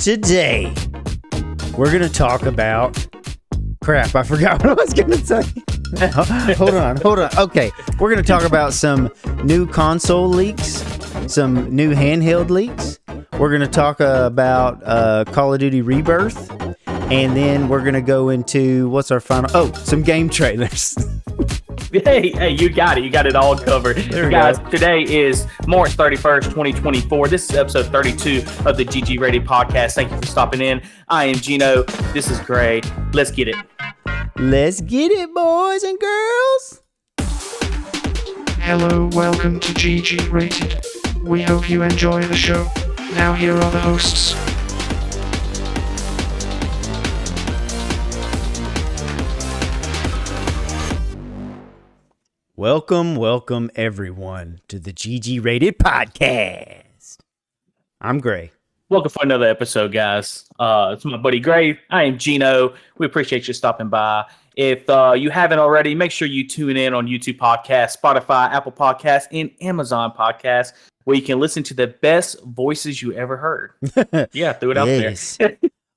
today we're going to talk about... Crap, I forgot what I was going to say. Hold on. Okay, we're going to talk about some new console leaks, some new handheld leaks. We're going to talk about Call of Duty Rebirth, and then we're going to go into what's our final... Oh, some game trailers. Hey, you got it. You got it all covered. Guys, today is March 31st, 2024. This is episode 32 of the GGrated Podcast. Thank you for stopping in. I am Gino. This is Gray. Let's get it. Let's get it, boys and girls. Hello, welcome to GG Rated. We hope you enjoy the show. Now here are the hosts. Welcome everyone to the GGrated Podcast. I'm Gray. Welcome for another episode, guys. It's my buddy Gray. I am Gino. We appreciate you stopping by. If you haven't already, make sure you tune in on YouTube Podcast, Spotify, Apple Podcasts, and Amazon Podcasts, where you can listen to the best voices you ever heard. Yeah, throw it out there.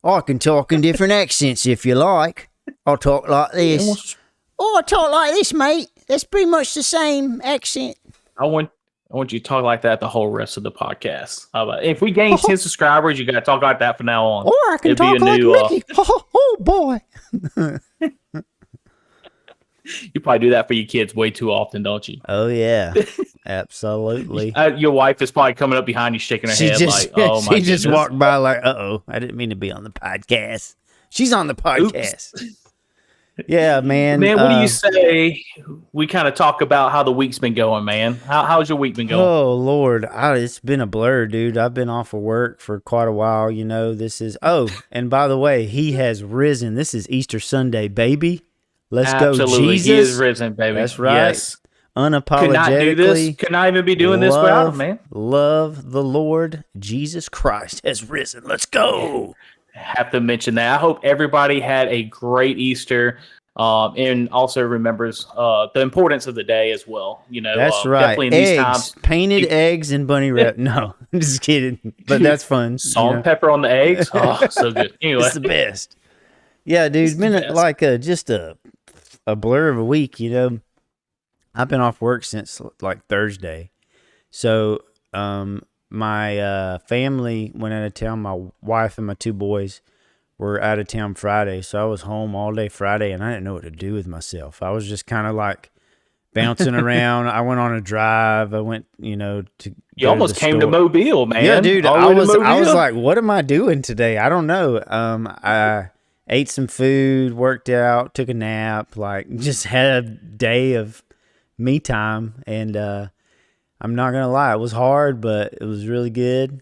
I can talk in different accents if you like. I'll talk like this. I talk like this, mate. That's pretty much the same accent. I want you to talk like that the whole rest of the podcast. How about if we gain 10 subscribers, you got to talk like that from now on. Or I can talk like Mickey. Oh, boy. You probably do that for your kids way too often, don't you? Oh, yeah. Absolutely. Your wife is probably coming up behind you shaking her head like, oh, my goodness. She just walked by like, uh-oh, I didn't mean to be on the podcast. She's on the podcast. Oops. Yeah, man. Man, what do you say we kind of talk about how the week's been going, man? How's your week been going? Oh, Lord. It's been a blur, dude. I've been off of work for quite a while. You know, this is... Oh, and by the way, he has risen. This is Easter Sunday, baby. Let's go, Jesus. Absolutely, he is risen, baby. That's right. Yes. Unapologetically. Could not do this. Could not even be doing this without him, man. Love the Lord. Jesus Christ has risen. Let's go. Have to mention that. I hope everybody had a great Easter, and also remembers the importance of the day as well. You know, that's right. Definitely in these times, painted eggs and bunny wrap. No, I'm just kidding. But that's fun. Salt and pepper on the eggs. Oh, so good. Anyway, it's the best. Yeah, dude. It's been like just a blur of a week. You know, I've been off work since like Thursday, so my family went out of town. My wife and my two boys were out of town Friday, so I was home all day Friday, and I didn't know what to do with myself. I was just kind of like bouncing around. I went on a drive. I went, to you almost came to Mobile, man. Yeah, dude. I was like, what am I doing today? I don't know. I ate some food, worked out, took a nap, like just had a day of me time, and I'm not gonna lie, it was hard, but it was really good.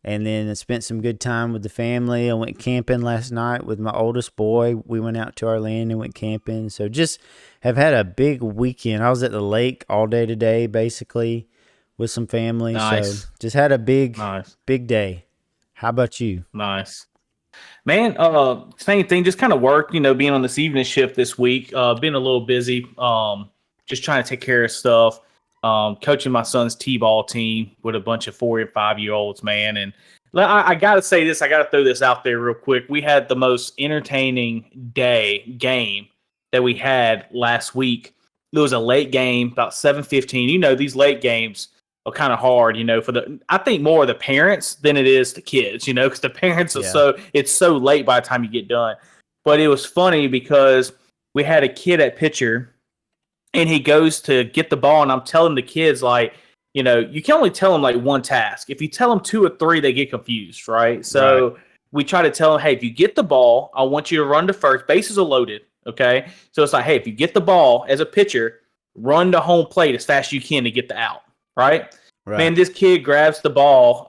And then I spent some good time with the family. I went camping last night with my oldest boy. We went out to our land and went camping. So just have had a big weekend. I was at the lake all day today, basically, with some family. Nice. So just had a big day. How about you? Nice. Man, same thing, just kind of work, being on this evening shift this week. Been a little busy, just trying to take care of stuff. Coaching my son's T-ball team with a bunch of 4 and 5 year olds, man. And I got to say this, I got to throw this out there real quick. We had the most entertaining game that we had last week. It was a late game, about 7:15. These late games are kind of hard, I think more of the parents than it is the kids, because the parents are it's so late by the time you get done. But it was funny because we had a kid at pitcher, and he goes to get the ball, and I'm telling the kids, like, you can only tell them like one task. If you tell them 2 or 3, they get confused, right? So we try to tell them, hey, if you get the ball, I want you to run to first. Bases are loaded, okay? So it's like, hey, if you get the ball as a pitcher, run to home plate as fast as you can to get the out, right? Man, this kid grabs the ball,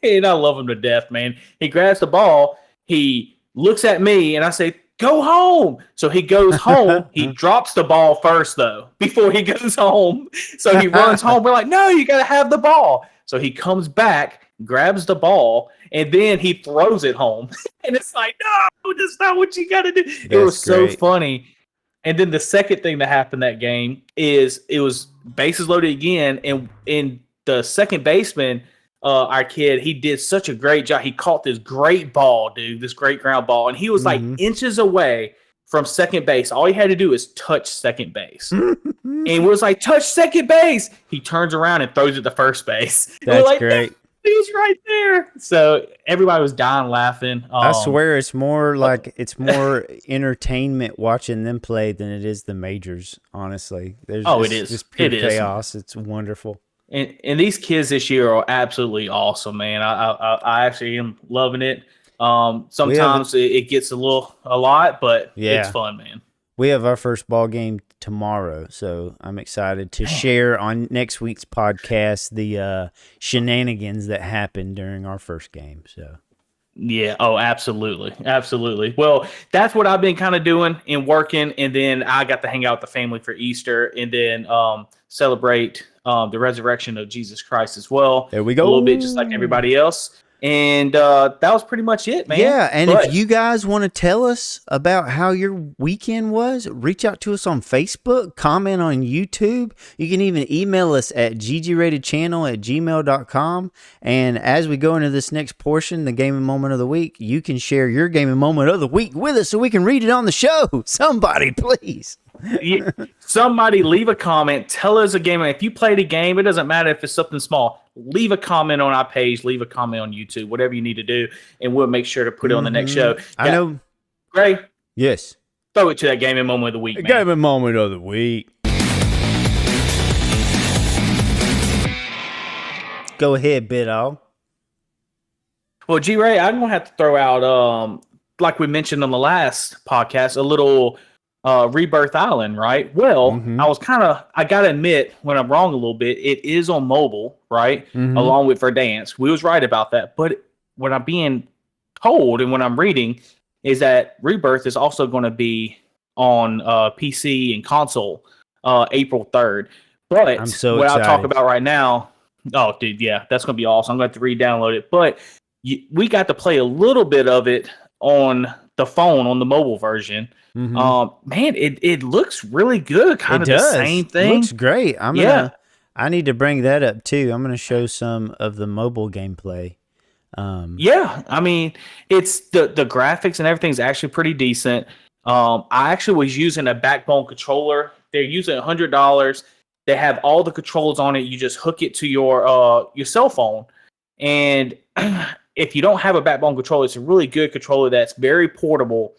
and I love him to death, man. He grabs the ball, he looks at me, and I say, go home. So he goes home. He drops the ball first, though, before he goes home. So he runs home. We're like, no, you got to have the ball. So he comes back, grabs the ball, and then he throws it home. And it's like, no, that's not what you got to do. It was so funny. And then the second thing that happened that game is it was bases loaded again, and the second baseman our kid, he did such a great job. He caught this great ball, dude, this great ground ball, and he was like inches away from second base. All he had to do is touch second base. And it was like, touch second base. He turns around and throws it to first base. That's like, great. He was right there. So everybody was dying laughing. I swear it's more entertainment watching them play than it is the majors, honestly. It is. It's pure It is. chaos. It's wonderful. And these kids this year are absolutely awesome, man. I actually am loving it. Sometimes it gets a lot, but it's fun, man. We have our first ball game tomorrow, so I'm excited to share on next week's podcast the shenanigans that happened during our first game. So, yeah, absolutely. Well, that's what I've been kind of doing and working, and then I got to hang out with the family for Easter, and then celebrate the resurrection of Jesus Christ as well. There we go, a little bit just like everybody else. And that was pretty much it, man. Yeah, and if you guys want to tell us about how your weekend was, reach out to us on Facebook, comment on YouTube. You can even email us at GGratedChannel@gmail.com. And as we go into this next portion, the gaming moment of the week, you can share your gaming moment of the week with us so we can read it on the show. Somebody, please. Yeah, somebody leave a comment. Tell us a game. If you played a game, it doesn't matter if it's something small. Leave a comment on our page. Leave a comment on YouTube. Whatever you need to do, and we'll make sure to put it on the next show. I know. Gray. Yes. Throw it to that gaming moment of the week, man. Gaming moment of the week. Go ahead, Biddo. Well, G-Ray, I'm gonna have to throw out, like we mentioned on the last podcast, a little. Rebirth Island, right? Well, I gotta admit, when I'm wrong a little bit, it is on mobile, right? Along with Verdansk. We was right about that. But what I'm being told and what I'm reading is that Rebirth is also going to be on PC and console April 3rd. But I'm so what excited. I'll talk about right now, oh, dude, yeah, that's going to be awesome. I'm going to have to re-download it. But we got to play a little bit of it on the phone, on the mobile version. Man, it looks really good. Kind of the same thing. It looks great. I need to bring that up too. I'm gonna show some of the mobile gameplay. I mean, it's the graphics and everything's actually pretty decent. I actually was using a Backbone controller. They're using $100. They have all the controls on it. You just hook it to your cell phone, and if you don't have a Backbone controller, it's a really good controller that's very portable,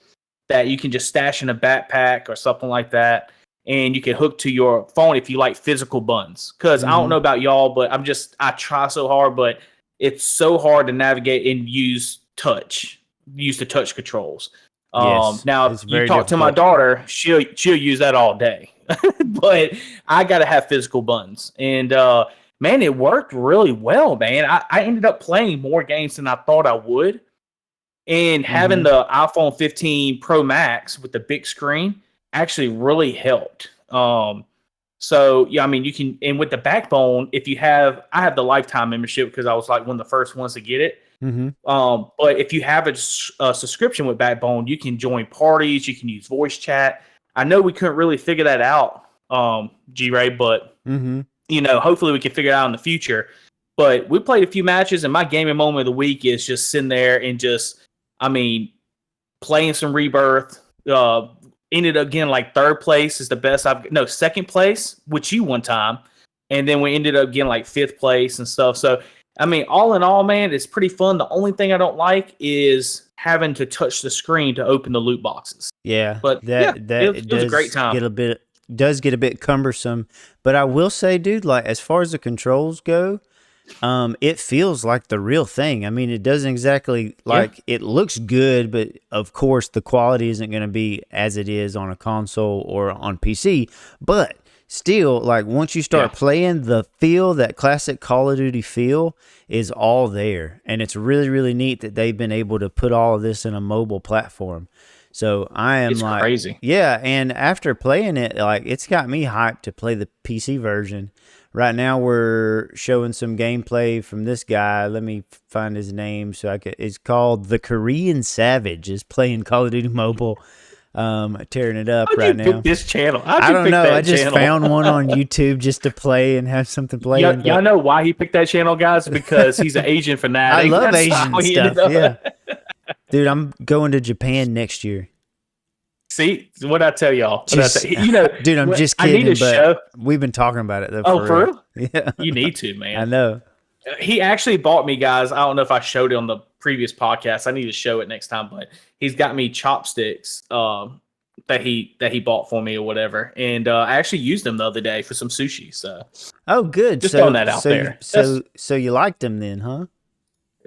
that you can just stash in a backpack or something like that, and you can hook to your phone if you like physical buttons. Because I don't know about y'all, but I try so hard, but it's so hard to navigate and use the touch controls. Now, if you talk to my daughter, she'll use that all day. But I got to have physical buttons. And man, it worked really well, man. I ended up playing more games than I thought I would. And having the iPhone 15 Pro Max with the big screen actually really helped. So, yeah, I mean, you can, and with the Backbone, I have the lifetime membership because I was like one of the first ones to get it. But if you have a subscription with Backbone, you can join parties, you can use voice chat. I know we couldn't really figure that out, G-Ray, but, hopefully we can figure it out in the future. But we played a few matches, and my gaming moment of the week is just sitting there and playing some Rebirth. Ended up getting like third place is the best second place with you one time. And then we ended up getting like fifth place and stuff. So, I mean, all in all, man, it's pretty fun. The only thing I don't like is having to touch the screen to open the loot boxes. Yeah. But it was a great time. Does get a bit cumbersome. But I will say, dude, like as far as the controls go, it feels like the real thing. I mean, it doesn't exactly it looks good, but of course the quality isn't going to be as it is on a console or on PC. But still, like once you start playing, that classic Call of Duty feel is all there. And it's really, really neat that they've been able to put all of this in a mobile platform. So it's crazy. Yeah. And after playing it, like it's got me hyped to play the PC version. Right now, we're showing some gameplay from this guy. Let me find his name. It's called The Korean Savage. Is playing Call of Duty Mobile. tearing it up How'd right you now. pick this channel? I don't know. I just found one on YouTube just to play and have something playing. Y'all know why he picked that channel, guys? Because he's an Asian fanatic. I love That's Asian how he stuff. ended up. Yeah, dude, I'm going to Japan next year. See what I tell y'all? Dude, I'm just I need kidding. a But show. we've been talking about it though. Oh, for real? Yeah, You need to, man. I know. He actually bought me, guys. I don't know if I showed it on the previous podcast. I need to show it next time, but he's got me chopsticks that he bought for me or whatever. And I actually used them the other day for some sushi. So Oh, good. Just throwing that out there. So you liked them then, huh?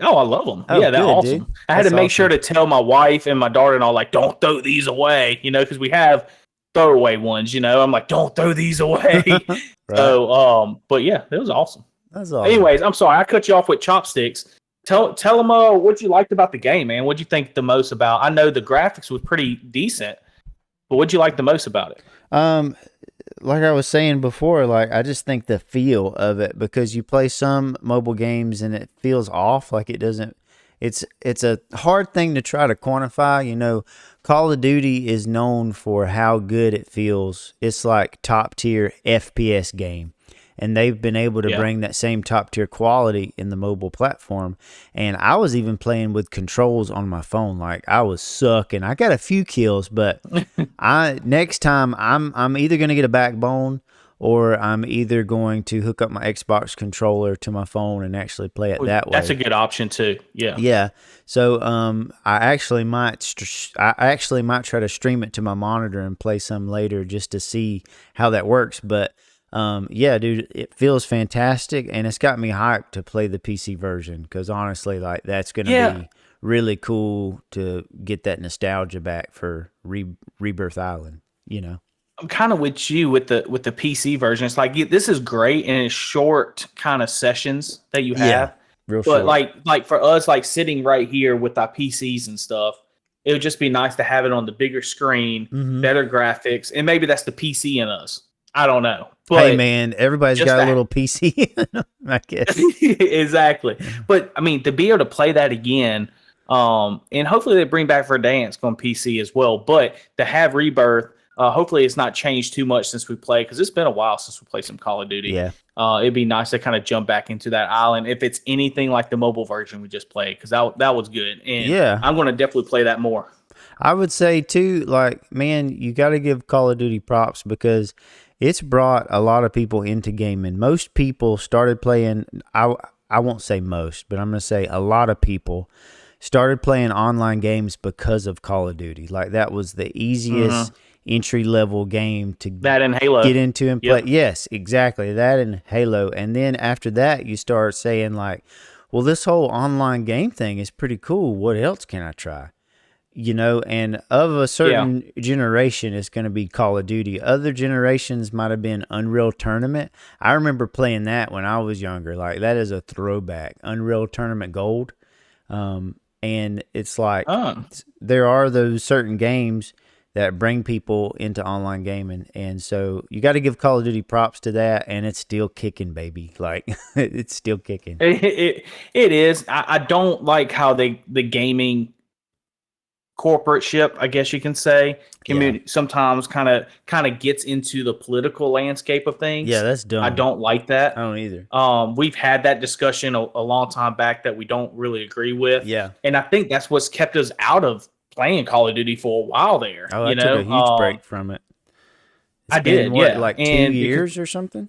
oh, I love them. Oh, Yeah, they're good, awesome. dude. I had to That's make sure to tell my wife and my daughter and all, like, don't throw these away, because we have throwaway ones, I'm like, don't throw these away. Right. So, but yeah, it was awesome. That's awesome. Anyways, I'm sorry I cut you off with chopsticks. Tell them what you liked about the game, man. What'd you think the most about? I know the graphics was pretty decent, but what'd you like the most about it? Like I was saying before, like I just think the feel of it, because you play some mobile games and it feels off, like it doesn't. It's a hard thing to try to quantify. Call of Duty is known for how good it feels. It's like top tier FPS game. And they've been able to bring that same top tier quality in the mobile platform. And I was even playing with controls on my phone. Like I was sucking. I got a few kills, but next time I'm either going to get a backbone, or I'm either going to hook up my Xbox controller to my phone and actually play it that way. That's a good option too. Yeah. Yeah. So I actually might try to stream it to my monitor and play some later just to see how that works. But yeah, dude, it feels fantastic, and it's got me hyped to play the PC version, because honestly, like that's going to be really cool to get that nostalgia back for Rebirth Island. I'm kind of with you with the PC version. It's like this is great, and it's short kind of sessions that you have. Yeah, real but short. like for us, like sitting right here with our PCs and stuff, it would just be nice to have it on the bigger screen, better graphics, and maybe that's the PC in us. I don't know. But hey man, everybody's got a little PC, I guess. Exactly. But I mean, to be able to play that again, and hopefully they bring back Verdansk on PC as well. But to have Rebirth, hopefully it's not changed too much since we played, because it's been a while since we played some Call of Duty. Yeah. It'd be nice to kind of jump back into that island if it's anything like the mobile version we just played, because that was good. And yeah, I'm going to definitely play that more. I would say too, like, man, you got to give Call of Duty props, because it's brought a lot of people into gaming. Most people started playing, I won't say most, but I'm going to say a lot of people started playing online games because of Call of Duty. Like that was the easiest entry level game to that and Halo get into and play. Yep. Yes, exactly. That and Halo. And then after that, you start saying like, well, this whole online game thing is pretty cool. What else can I try? And of a certain generation, it's going to be Call of Duty. Other generations might have been Unreal Tournament. I remember playing that when I was younger. Like, that is a throwback. Unreal Tournament Gold. And it's like, there are those certain games that bring people into online gaming. And so you got to give Call of Duty props to that. And it's still kicking, baby. Like, it's still kicking. It is. I don't like how the gaming corporate ship, I guess you can say, community sometimes kind of gets into the political landscape of things. Yeah, that's dumb. I don't like that. I don't either. We've had that discussion a long time back that we don't really agree with. Yeah. And I think that's what's kept us out of playing Call of Duty for a while there. Oh, I took a huge break from it. I did, like 2 years or something?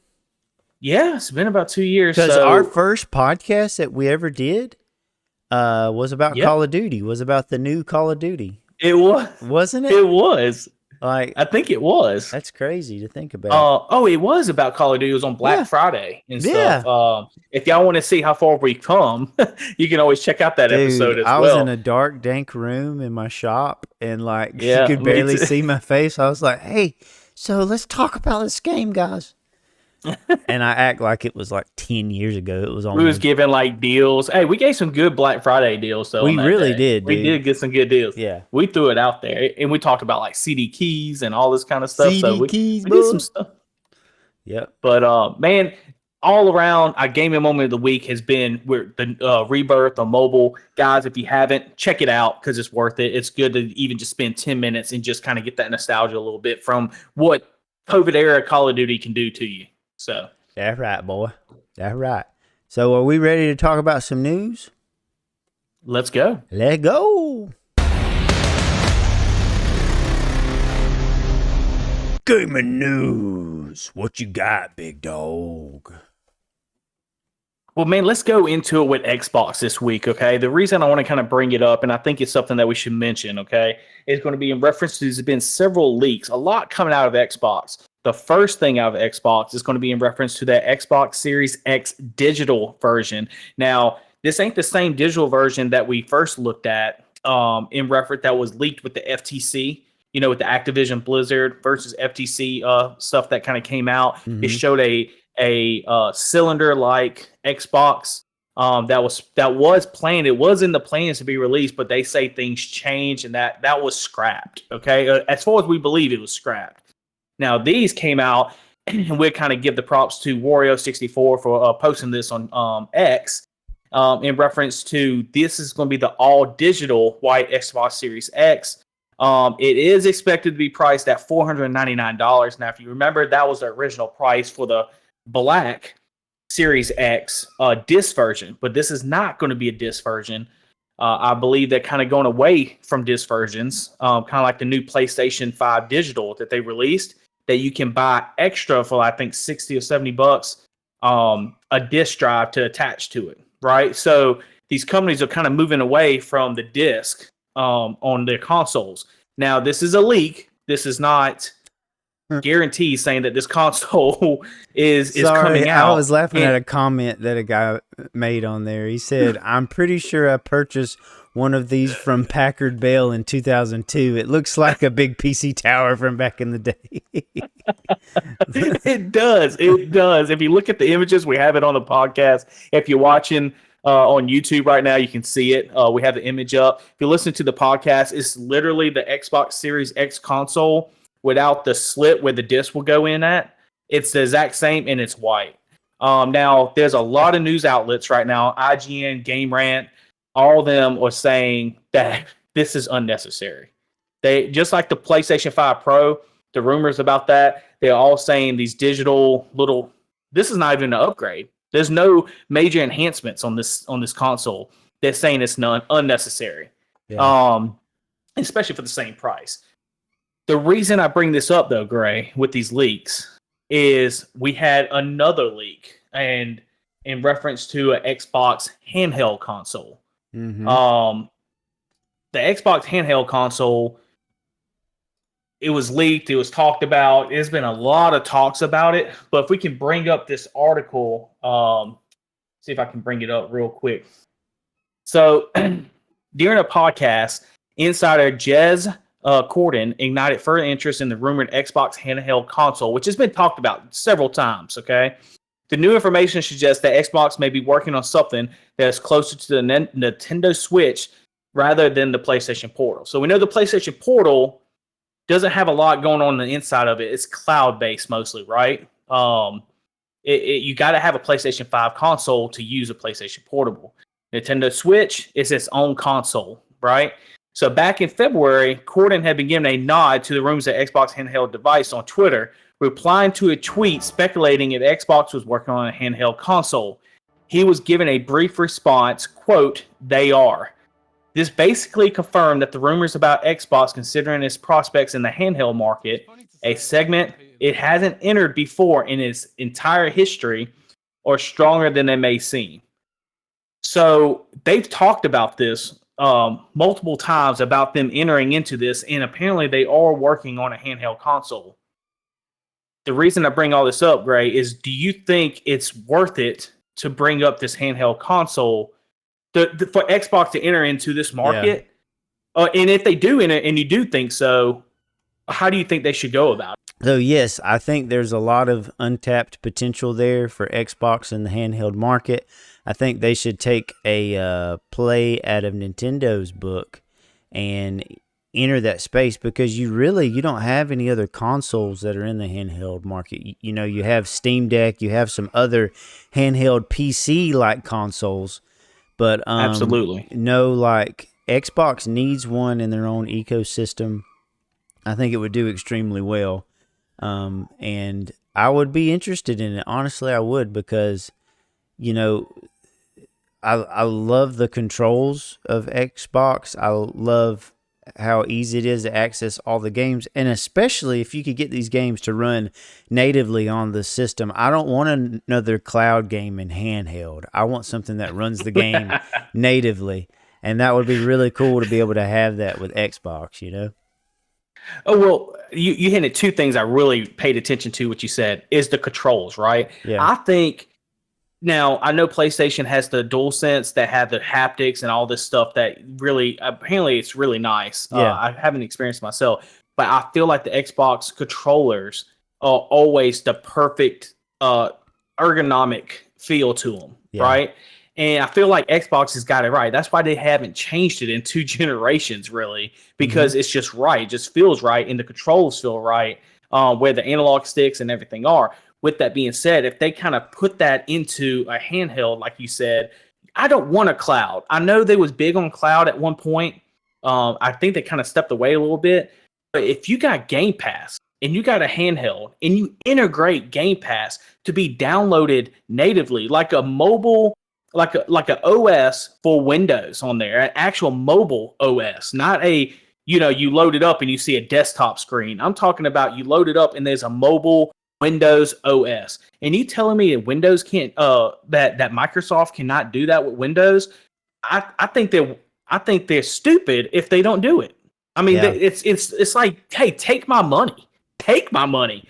Yeah, it's been about 2 years. Because our first podcast that we ever did was about Call of Duty, was about the new Call of Duty. It was. Wasn't it? It was. Like, I think it was. That's crazy to think about. It was about Call of Duty. It was on Black Friday and stuff. If y'all want to see how far we've come, you can always check out that episode as well. I was in a dark, dank room in my shop, and like you could barely see my face. I was like, hey, so let's talk about this game, guys. And I act like it was like 10 years ago. It was on. We was giving like deals. Hey, we gave some good Black Friday deals. So we really did. We did get some good deals. Yeah, we threw it out there, and we talked about like CD keys and all this kind of stuff. CD keys, we did some stuff. Yep. But man, all around, our gaming moment of the week has been the Rebirth on mobile. Guys, if you haven't, check it out because it's worth it. It's good to even just spend 10 minutes and just kind of get that nostalgia a little bit from what COVID era Call of Duty can do to you. So that's right, boy. That's right. So are we ready to talk about some news? let's go. Let's go. Gaming news. What you got, big dog? Well, man, let's go into it with Xbox this week, okay? The reason I want to kind of bring it up, and I think it's something that we should mention, okay, is going to be in reference to there's been several leaks, a lot coming out of Xbox. The first thing out of Xbox is going to be in reference to that Xbox Series X digital version. Now, this ain't the same digital version that we first looked at in reference that was leaked with the FTC, you know, with the Activision Blizzard versus FTC stuff that kind of came out. Mm-hmm. It showed a cylinder-like Xbox that was planned. It was in the plans to be released, but they say things changed and that was scrapped. Okay, as far as we believe, it was scrapped. Now these came out, and we'll kind of give the props to Wario64 for posting this on X in reference to this is going to be the all-digital white Xbox Series X. It is expected to be priced at $499. Now, if you remember, that was the original price for the black Series X disc version, but this is not going to be a disc version. I believe they're kind of going away from disc versions, kind of like the new PlayStation 5 digital that they released, that you can buy extra for I think $60 or $70, a disc drive to attach to it, right? So these companies are kind of moving away from the disc on their consoles. Now, this is a leak. This is not guarantee saying that this console is coming out. I was laughing at a comment that a guy made on there. He said, I'm pretty sure I purchased one of these from Packard Bell in 2002. It looks like a big PC tower from back in the day. It does. If you look at the images, we have it on the podcast. If you're watching on YouTube right now, you can see it. We have the image up. If you listen to the podcast, it's literally the Xbox Series X console without the slit where the disc will go in at. It's the exact same, and it's white. Now, there's a lot of news outlets right now, IGN, Game Rant, all of them are saying that this is unnecessary. They just like the PlayStation 5 Pro, the rumors about that, they're all saying these digital little, this is not even an upgrade. There's no major enhancements on this console. They're saying it's unnecessary, especially for the same price. The reason I bring this up, though, Gray, with these leaks, is we had another leak, and in reference to an Xbox handheld console. Mm-hmm. The Xbox handheld console, it was leaked, it was talked about. There's been a lot of talks about it, but if we can bring up this article, see if I can bring it up real quick. So during a podcast, insider Jez Corden ignited further interest in the rumored Xbox handheld console, which has been talked about several times, okay? The new information suggests that Xbox may be working on something that is closer to the Nintendo Switch rather than the PlayStation Portal. So we know the PlayStation Portal doesn't have a lot going on the inside of it. It's cloud-based mostly, right? You got to have a PlayStation 5 console to use a PlayStation Portable. Nintendo Switch is its own console, right? So back in February, Corden had been given a nod to the rumors of Xbox handheld device on Twitter, replying to a tweet speculating if Xbox was working on a handheld console. He was given a brief response, quote, "They are." This basically confirmed that the rumors about Xbox considering its prospects in the handheld market, a segment it hasn't entered before in its entire history, are stronger than they may seem. So they've talked about this multiple times about them entering into this, and apparently they are working on a handheld console. The reason I bring all this up, Gray, is do you think it's worth it to bring up this handheld console for Xbox to enter into this market? Yeah. And if they do enter, and you do think so, how do you think they should go about it? So, yes, I think there's a lot of untapped potential there for Xbox in the handheld market. I think they should take a play out of Nintendo's book and enter that space because you don't have any other consoles that are in the handheld market. You know, you have Steam Deck, you have some other handheld PC like consoles, but Absolutely. no, like Xbox needs one in their own ecosystem. I think it would do extremely well. And I would be interested in it. Honestly, I would, because, you know, I love the controls of Xbox. I love how easy it is to access all the games, and especially if you could get these games to run natively on the system. I don't want another cloud game in handheld. I want something that runs the game natively, and that would be really cool to be able to have that with Xbox, you know? Oh, well, you hinted two things I really paid attention to, what you said, is the controls, right? Yeah. I think, now, I know PlayStation has the DualSense that have the haptics and all this stuff that really, apparently it's really nice. Yeah. I haven't experienced myself, but I feel like the Xbox controllers are always the perfect ergonomic feel to them, right? And I feel like Xbox has got it right. That's why they haven't changed it in 2 generations, really, because it's just right. It just feels right, and the controls feel right, where the analog sticks and everything are. With that being said, if they kind of put that into a handheld, like you said, I don't want a cloud. I know they was big on cloud at one point. I think they kind of stepped away a little bit. But if you got Game Pass and you got a handheld and you integrate Game Pass to be downloaded natively, like a mobile, like a OS for Windows on there, an actual mobile OS, not a, you know, you load it up and you see a desktop screen. I'm talking about you load it up and there's a mobile Windows OS, and you telling me that Windows can't, that Microsoft cannot do that with Windows? I think they're stupid if they don't do it. I mean, it's like, hey, take my money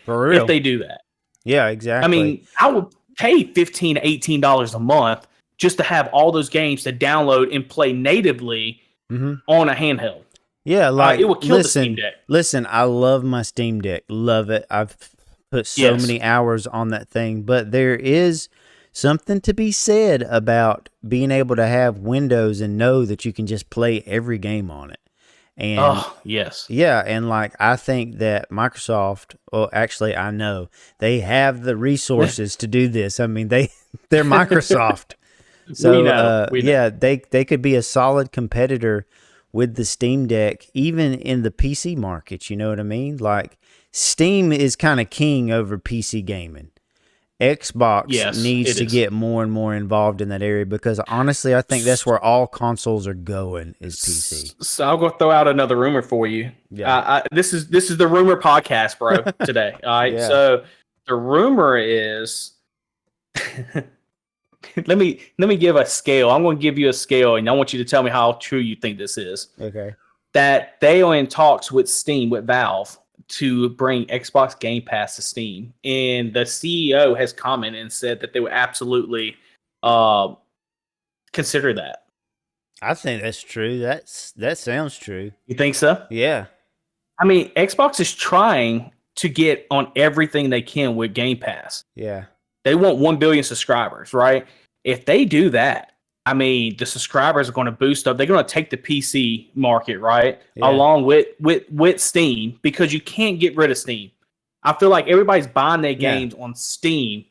For real. if they do that. Yeah, exactly. I mean, I would pay $15 to $18 a month just to have all those games to download and play natively on a handheld. Yeah, like it would kill the Steam Deck. Listen, I love my Steam Deck. Love it. I've put so many hours on that thing, but there is something to be said about being able to have Windows and know that you can just play every game on it. And yeah, and like I think that Microsoft, well, actually I know they have the resources to do this. I mean, they're Microsoft. So we know. Yeah, they could be a solid competitor with the Steam Deck, even in the PC market, you know what I mean? Like, Steam is kind of king over PC gaming. Xbox needs to get more and more involved in that area, because honestly, I think that's where all consoles are going, is PC. So I'll go throw out another rumor for you. Yeah, this is the rumor podcast, bro. Today, all right. Yeah. So the rumor is, let me give a scale. I'm going to give you a scale, and I want you to tell me how true you think this is. Okay. That they are in talks with Steam, with Valve, to bring Xbox Game Pass to Steam, and the CEO has commented and said that they would absolutely consider that. I think that's true. That sounds true. You think so? Yeah. I mean, Xbox is trying to get on everything they can with Game Pass. Yeah. They want 1 billion subscribers, right? If they do that, I mean, the subscribers are going to boost up. They're going to take the PC market, right? Yeah. Along with Steam, because you can't get rid of Steam. I feel like everybody's buying their games on Steam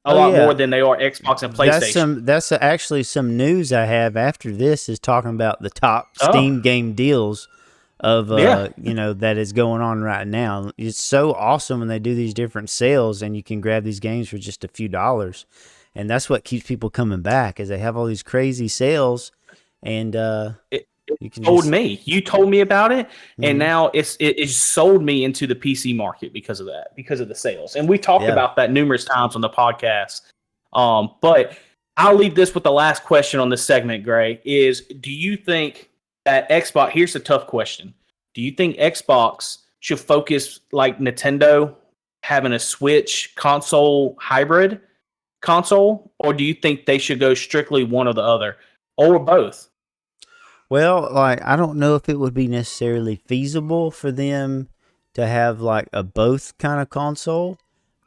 a lot more than they are Xbox and PlayStation. That's actually some news I have after this, is talking about the top Steam game deals of you know, that is going on right now. It's so awesome when they do these different sales and you can grab these games for just a few dollars. And that's what keeps people coming back, is they have all these crazy sales, and you can me. You told me about it, and now it sold me into the PC market because of that, because of the sales. And we talked about that numerous times on the podcast. But I'll leave this with the last question on this segment, Gray, is, do you think that Xbox, here's a tough question. Do you think Xbox should focus like Nintendo, having a Switch console hybrid console, or do you think they should go strictly one or the other, or both? Well, like, I don't know if it would be necessarily feasible for them to have like a both kind of console.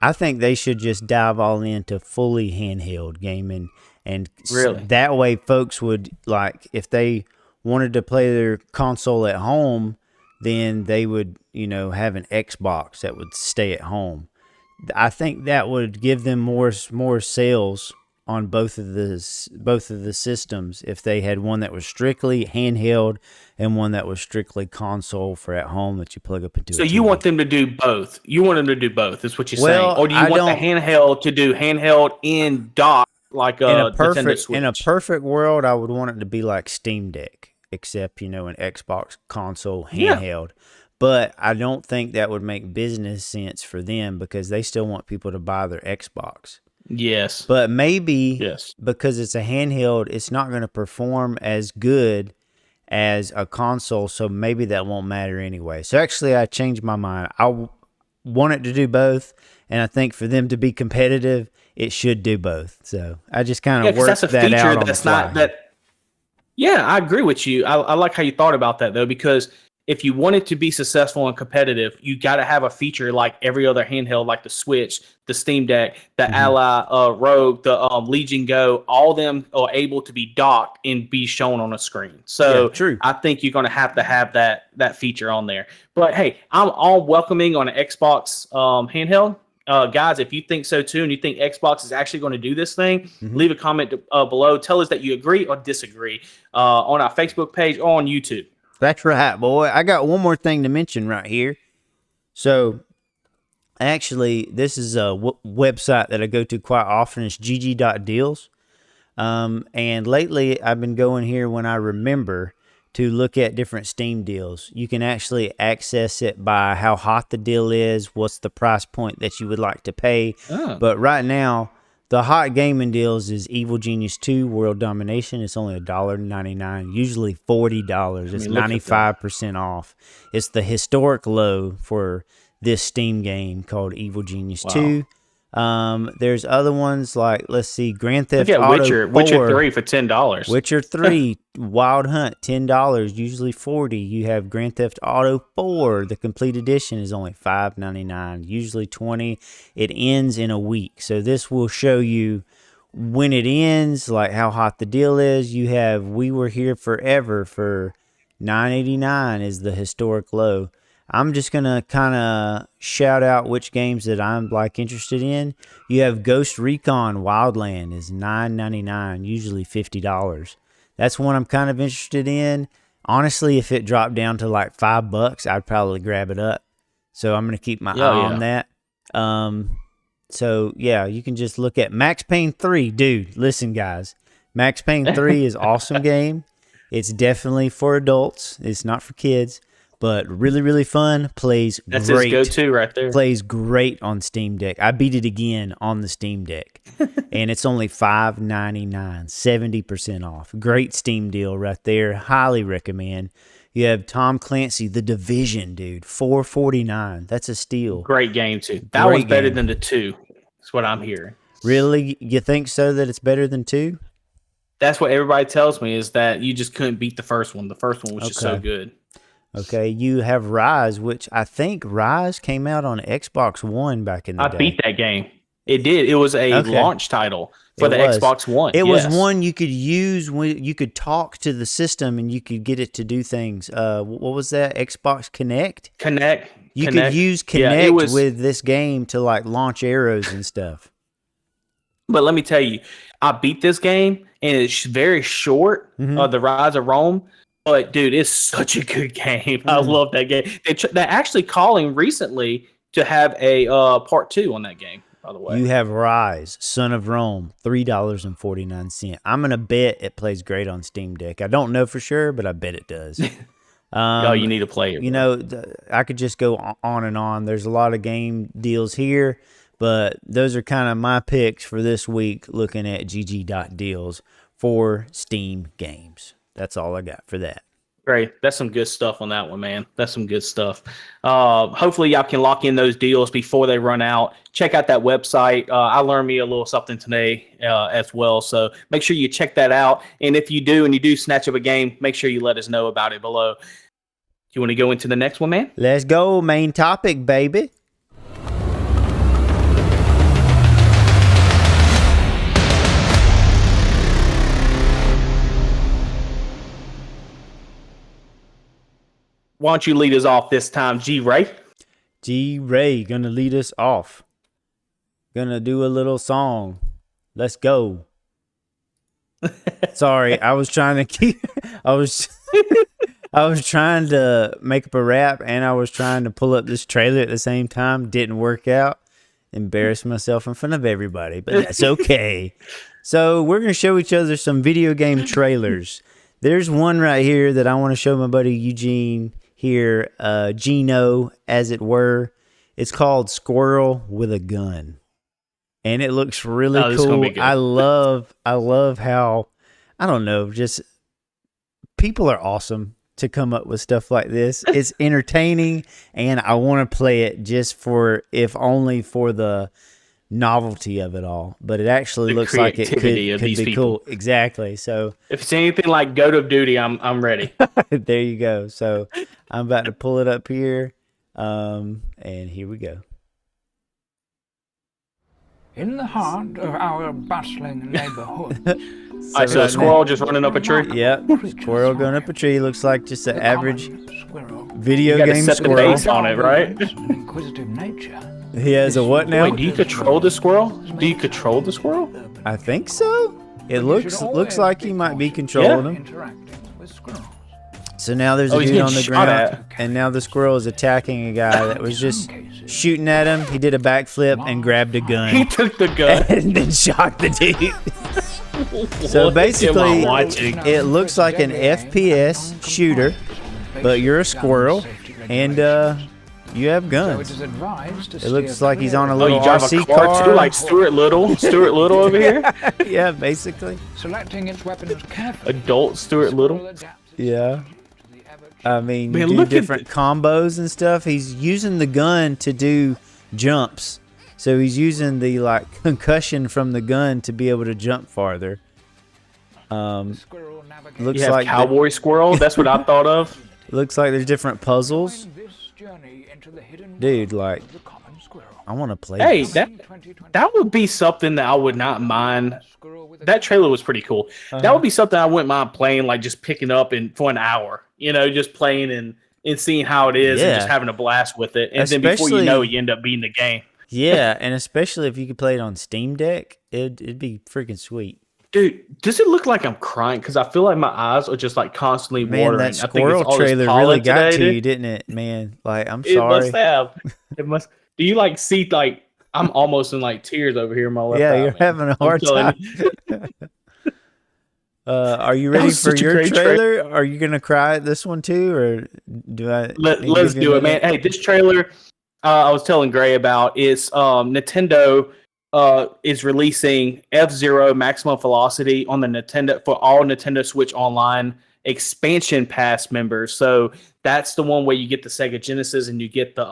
I think they should just dive all into fully handheld gaming, and that way folks would, like, if they wanted to play their console at home, then they would, have an Xbox that would stay at home. I think that would give them more sales on both of the systems if they had one that was strictly handheld and one that was strictly console for at home that you plug up into. So you want them to do both? You want them to do both? Is what you're saying? Or do you want the handheld to do handheld in dock like Nintendo Switch? In a perfect world, I would want it to be like Steam Deck, except an Xbox console handheld. Yeah. But I don't think that would make business sense for them because they still want people to buy their Xbox. Yes. But maybe because it's a handheld, it's not going to perform as good as a console, so maybe that won't matter anyway. So actually, I changed my mind. I want it to do both, and I think for them to be competitive, it should do both. So I just kind of worked that out on the fly. Yeah, I agree with you. I like how you thought about that, though, because if you want it to be successful and competitive, you got to have a feature like every other handheld, like the Switch, the Steam Deck, the Ally, Rogue, the Legion Go. All them are able to be docked and be shown on a screen. So true. I think you're going to have that feature on there. But hey, I'm all welcoming on an Xbox handheld. Guys, if you think so too, and you think Xbox is actually going to do this thing, leave a comment below. Tell us that you agree or disagree on our Facebook page or on YouTube. That's right, boy. I got one more thing to mention right here. So, actually, this is a website that I go to quite often. It's gg.deals. And lately, I've been going here when I remember to look at different Steam deals. You can actually access it by how hot the deal is, what's the price point that you would like to pay. Oh. But right now, the hot gaming deals is Evil Genius 2 World Domination. It's only $1.99, usually $40. It's 95% off. It's the historic low for this Steam game called Evil Genius 2. There's other ones like, let's see, Grand Theft Auto 4. Witcher 3 for $10. Witcher 3, Wild Hunt, $10, usually $40. You have Grand Theft Auto 4. The complete edition is only $5.99, usually $20. It ends in a week. So this will show you when it ends, like how hot the deal is. You have We Were Here Forever for $9.89 is the historic low. I'm just going to kind of shout out which games that I'm interested in. You have Ghost Recon Wildland is $9.99, usually $50. That's one I'm kind of interested in. Honestly, if it dropped down to like $5, I'd probably grab it up. So I'm going to keep my eye on that. So yeah, you can just look at Max Payne 3. Dude, listen guys. Max Payne 3 is awesome game. It's definitely for adults. It's not for kids. But really, really fun. Plays great. That's his go-to right there. Plays great on Steam Deck. I beat it again on the Steam Deck. And it's only $5.99, 70% off. Great Steam deal right there. Highly recommend. You have Tom Clancy, The Division, dude. $4.49. That's a steal. Great game, too. That was better than the 2. That's what I'm hearing. Really? You think so, that it's better than 2? That's what everybody tells me, is that you just couldn't beat the first one. The first one was just so good. Okay, you have Rise, which I think Rise came out on Xbox One back in the day. I beat that game. It did. It was a launch title for the Xbox One. It was one you could use when you could talk to the system and you could get it to do things. What was that? Xbox Connect? You could use Connect with this game to launch arrows and stuff. But let me tell you, I beat this game and it's very short. The Rise of Rome. But, dude, it's such a good game. I love that game. They're actually calling recently to have a part 2 on that game, by the way. You have Rise, Son of Rome, $3.49. I'm going to bet it plays great on Steam Deck. I don't know for sure, but I bet it does. You need to play it. I could just go on and on. There's a lot of game deals here, but those are kind of my picks for this week looking at gg.deals for Steam games. That's all I got for that. Great. That's some good stuff on that one, man. That's some good stuff. Hopefully y'all can lock in those deals before they run out. Check out that website. I learned me a little something today as well. So make sure you check that out. And if you do, and you do snatch up a game, make sure you let us know about it below. Do you want to go into the next one, man? Let's go. Main topic, baby. why don't you lead us off this time, G Ray? G Ray gonna lead us off. Gonna do a little song. Let's go. Sorry, I was trying to keep. I was trying to make up a rap, and I was trying to pull up this trailer at the same time. Didn't work out. Embarrassed myself in front of everybody, but that's okay. So we're gonna show each other some video game trailers. There's one right here that I want to show my buddy Eugene here, Gino, as it were. It's called Squirrel with a Gun. And it looks really cool. I love how, I don't know, just people are awesome to come up with stuff like this. It's entertaining, and I want to play it just for, if only for the novelty of it all. But it actually looks like it could be cool. Exactly. So if it's anything like Goat of Duty, I'm ready. There you go. So I'm about to pull it up here, and here we go. In the heart of our bustling neighborhood. I saw a squirrel just running up a tree. Yep, squirrel going up a tree. Looks like just an average video you game set squirrel. The base on it, right? Inquisitive nature. He has a what now? Wait, do you control the squirrel? Do you control the squirrel? I think so. It looks like he might be controlling him. So now there's a dude on the ground, and now the squirrel is attacking a guy that was just shooting at him. He did a backflip and grabbed a gun. He took the gun and then shot the dude. So basically, it looks like an FPS shooter, but you're a squirrel, and you have guns. It looks like he's on a little RC car too, like Stuart Little. Stuart Little over here. Yeah, basically. Selecting its weapons carefully. Adult Stuart Little. Yeah. I mean, do different combos and stuff. He's using the gun to do jumps. So he's using the concussion from the gun to be able to jump farther. Looks like cowboy squirrel. That's what I thought of. Looks like there's different puzzles. Dude, I want to play. Hey, this. that would be something that I would not mind. That trailer was pretty cool. That would be something I wouldn't mind playing, like just picking up for an hour. Just playing and seeing how it is and just having a blast with it. And then before you know it, you end up beating the game. Yeah, and especially if you could play it on Steam Deck, it'd be freaking sweet. Dude, does it look like I'm crying? Because I feel like my eyes are just constantly watering. Man, that squirrel trailer really got to you, didn't it, man? I'm sorry. It must have. It must. Do you see I'm almost in tears over here in my left eye. Yeah, you're having a hard time. Are you ready for your trailer? Are you gonna cry at this one too, or do I? Let's do it, man. Hey, this trailer I was telling Gray about is Nintendo is releasing F-Zero Maximum Velocity on the Nintendo for all Nintendo Switch Online expansion pass members. So that's the one where you get the Sega Genesis and you get the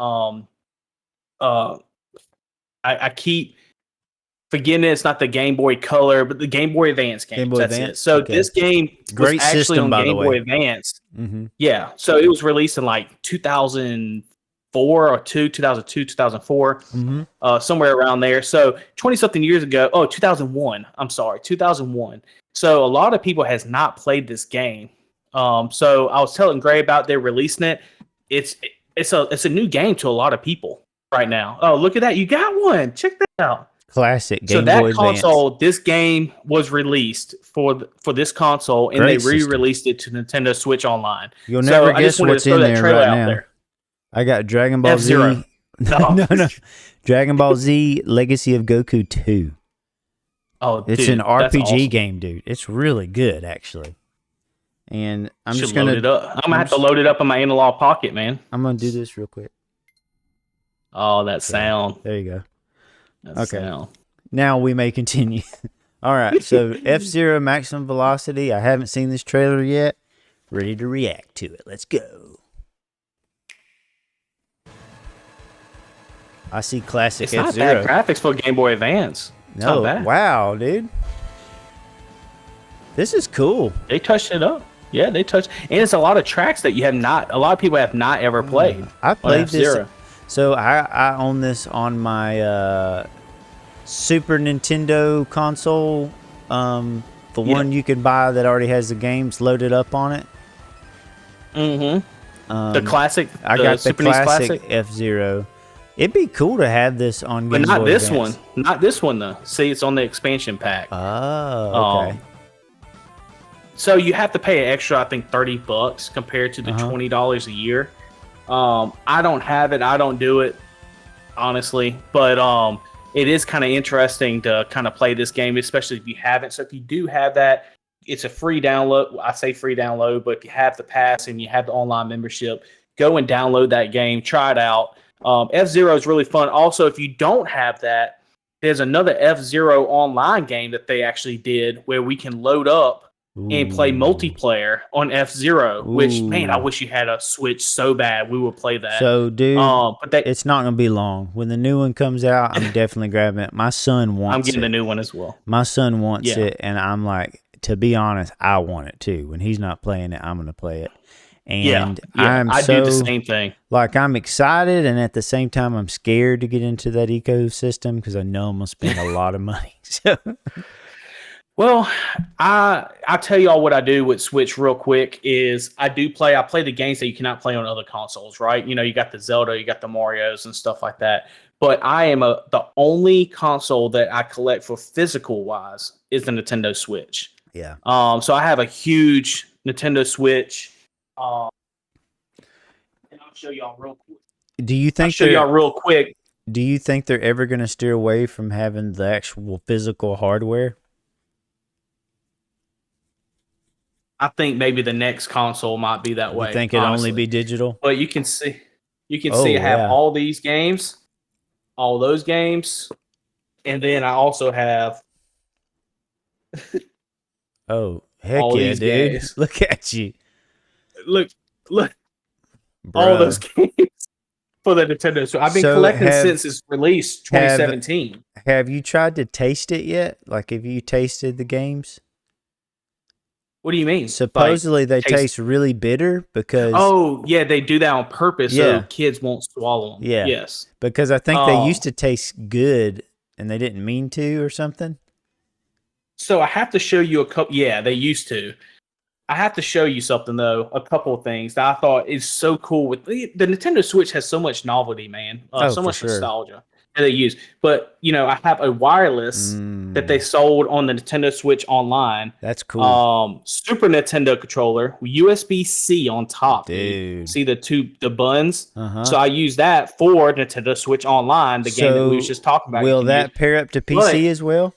I keep forgetting it's not the Game Boy Color, but the Game Boy Advance game. That's it. So this game was actually on Game Boy Advance. Mm-hmm. Yeah. So it was released in 2004 or 2002, 2004, somewhere around there. So 20-something years ago. Oh, 2001. I'm sorry, 2001. So a lot of people has not played this game. So I was telling Gray about they're releasing it. It's a new game to a lot of people right now. Oh, look at that! You got one. Check that out. Classic Game so that Boy console, Advance. This game was released for this console, and they re-released it to Nintendo Switch Online. You'll never guess what's in there right now. I got Dragon Ball F-Zero. Z. No. Dragon Ball Z Legacy of Goku 2. Oh, it's dude, an RPG awesome game, dude. It's really good, actually. And I'm just gonna load it up. I'm gonna have to load it up in my analog pocket, man. I'm gonna do this real quick. Oh, that sound. There you go. That sound. Now we may continue. All right, so F-Zero Maximum Velocity. I haven't seen this trailer yet. Ready to react to it. Let's go. I see classic It's F-Zero. not bad graphics for Game Boy Advance. It's no, not bad. Wow, dude. This is cool. They touched it up. Yeah, they touched, and it's a lot of tracks that a lot of people have not ever played. I played this. So I own this on my Super Nintendo console. The one you can buy that already has the games loaded up on it. Mm-hmm. The classic. I got the Super NES classic F-Zero. It'd be cool to have this on Game but not Boy this Advance. one. Not this one though. See, it's on the expansion pack. Oh, okay. So you have to pay an extra, I think, $30 compared to the $20 a year. I don't have it. I don't do it, honestly. But it is kind of interesting to kind of play this game, especially if you haven't. So if you do have that, it's a free download. I say free download, but if you have the pass and you have the online membership, go and download that game. Try it out. F-Zero is really fun. Also, if you don't have that, there's another F-Zero online game that they actually did where we can load up and play multiplayer on F-Zero, which, man, I wish you had a Switch so bad. We would play that. So, dude, but it's not going to be long. When the new one comes out, I'm definitely grabbing it. My son wants it. I'm getting the new one as well. My son wants it, and I'm like, to be honest, I want it too. When he's not playing it, I'm going to play it. And I do the same thing. Like, I'm excited, and at the same time, I'm scared to get into that ecosystem because I know I'm going to spend a lot of money. So... Well, I'll tell y'all what I do with Switch real quick is I play the games that you cannot play on other consoles, right? You know, you got the Zelda, you got the Marios and stuff like that. But I am the only console that I collect for physical wise is the Nintendo Switch. Yeah. So I have a huge Nintendo Switch. And I'll show y'all real quick. Do you think Do you think they're ever going to steer away from having the actual physical hardware? I think maybe the next console might be that way. You think it'd only be digital? But you can see I have all these games, all those games, and then I also have oh, heck all yeah, these dude. games. Look at you. Look. Bruh. All those games for the Nintendo. So I've been collecting since its release 2017. Have you tried to taste it yet? Like, have you tasted the games? What do you mean? Supposedly they taste really bitter because... Oh, yeah, they do that on purpose so kids won't swallow them. Yeah. Yes. Because I think they used to taste good and they didn't mean to or something. So I have to show you a couple... Yeah, they used to. I have to show you something, though. A couple of things that I thought is so cool. With the Nintendo Switch has so much novelty, man. So much nostalgia that they use. But, you know, I have a wireless that they sold on the Nintendo Switch online. That's cool. Super Nintendo controller, USB-C on top. Dude. See the buttons? So I use that for Nintendo Switch Online, the game that we was just talking about. Will that pair up to PC as well?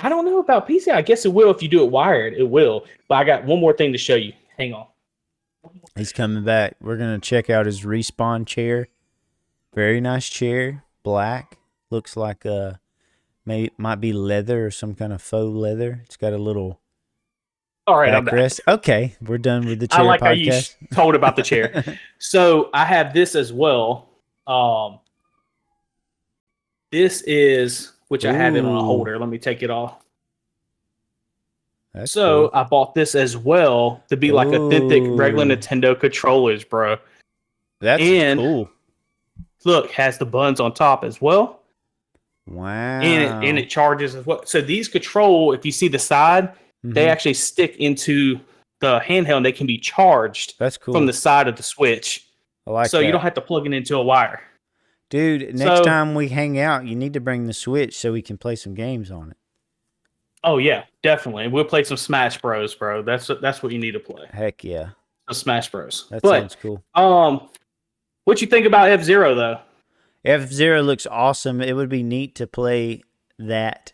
I don't know about PC. I guess it will if you do it wired. It will. But I got one more thing to show you. Hang on. He's coming back. We're going to check out his Respawn chair. Very nice chair. Black. Looks like might be leather or some kind of faux leather. It's got a little backrest. Okay, we're done with the chair. I like podcast. How you told about the chair. So I have this as well. This is... which I have it on a holder. Let me take it off. That's cool. I bought this as well to be like authentic regular Nintendo controllers, bro. That's cool. Look, has the buttons on top as well. Wow. And it charges as well. So these control, if you see the side, they actually stick into the handheld and they can be charged. That's cool. From the side of the Switch. I like that. So you don't have to plug it into a wire. Dude, next time we hang out, you need to bring the Switch so we can play some games on it. Oh, yeah, definitely. We'll play some Smash Bros, bro. That's what you need to play. Heck yeah. Some Smash Bros. That sounds cool. What you think about F-Zero, though? F-Zero looks awesome. It would be neat to play that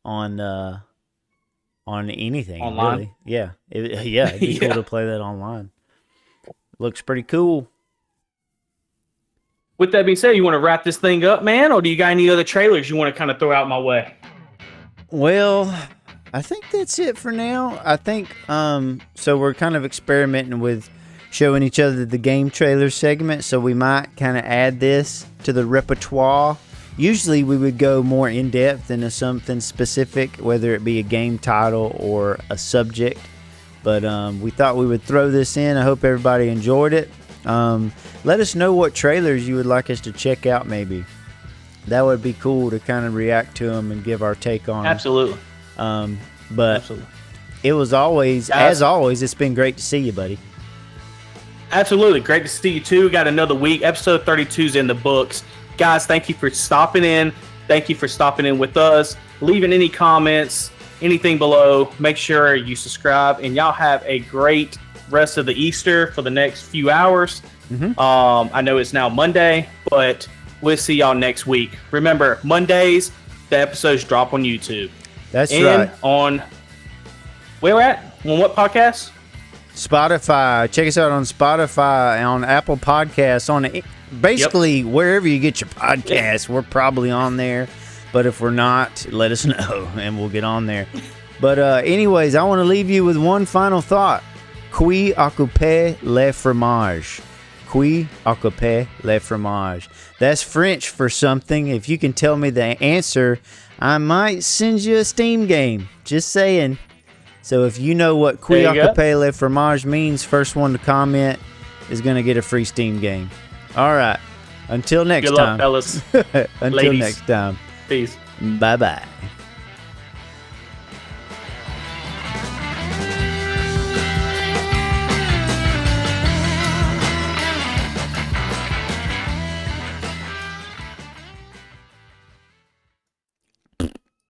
on anything. Online? Really. Yeah. It'd be cool to play that online. Looks pretty cool. With that being said, you want to wrap this thing up, man? Or do you got any other trailers you want to kind of throw out my way? Well, I think that's it for now. I think, so we're kind of experimenting with showing each other the game trailer segment, so we might kind of add this to the repertoire. Usually we would go more in-depth into something specific, whether it be a game title or a subject. But we thought we would throw this in. I hope everybody enjoyed it. Let us know what trailers you would like us to check out maybe. That would be cool to kind of react to them and give our take on them. Absolutely. But Absolutely. It was always, as always, it's been great to see you, buddy. Absolutely. Great to see you too. Got another week. Episode 32 is in the books. Guys, thank you for stopping in. Thank you for stopping in with us. Leaving any comments, anything below. Make sure you subscribe. And y'all have a great rest of the Easter for the next few hours. I know it's now Monday, but we'll see y'all next week. Remember, Mondays, the episodes drop on YouTube. That's and right. On where we're at? On what podcast? Spotify. Check us out on Spotify, on Apple Podcasts, on basically wherever you get your podcasts. We're probably on there, but if we're not, let us know and we'll get on there. But anyways, I want to leave you with one final thought. Qui occupe le fromage? Qui occupe le fromage? That's French for something. If you can tell me the answer, I might send you a Steam game. Just saying. So if you know what qui occupe le fromage means, first one to comment is going to get a free Steam game. All right. Until next time. Good luck, fellas. Until Ladies. next time. Peace. Bye-bye.